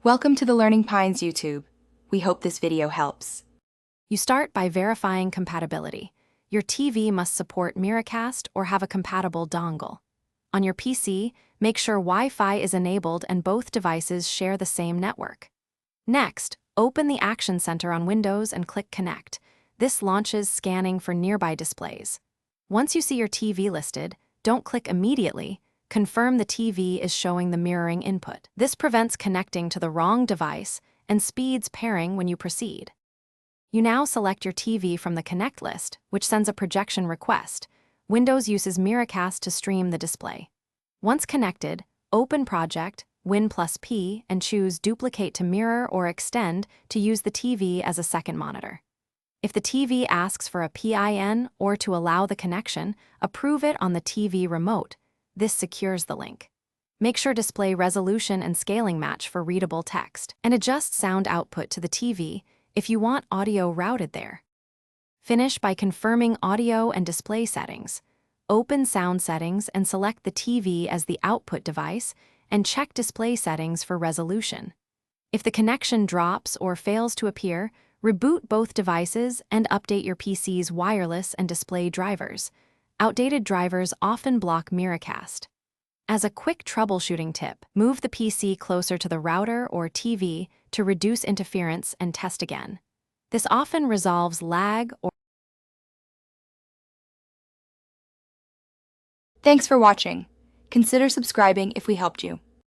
Welcome to the Learning Pines YouTube. We hope this video helps. You start by verifying compatibility. Your TV must support Miracast or have a compatible dongle. On your PC, make sure Wi-Fi is enabled and both devices share the same network. Next, open the Action Center on Windows and click Connect. This launches scanning for nearby displays. Once you see your TV listed, don't click immediately. Confirm the TV is showing the mirroring input. This prevents connecting to the wrong device and speeds pairing when you proceed. You now select your TV from the Connect list, which sends a projection request. Windows uses Miracast to stream the display. Once connected, open Project, Win+P, and choose Duplicate to Mirror or Extend to use the TV as a second monitor. If the TV asks for a PIN or to allow the connection, approve it on the TV remote. This secures the link. Make sure display resolution and scaling match for readable text, and adjust sound output to the TV if you want audio routed there. Finish by confirming audio and display settings. Open sound settings and select the TV as the output device, and check display settings for resolution. If the connection drops or fails to appear, reboot both devices and update your PC's wireless and display drivers. Outdated drivers often block Miracast. As a quick troubleshooting tip, move the PC closer to the router or TV to reduce interference and test again. This often resolves lag or... Thanks for watching. Consider subscribing if we helped you.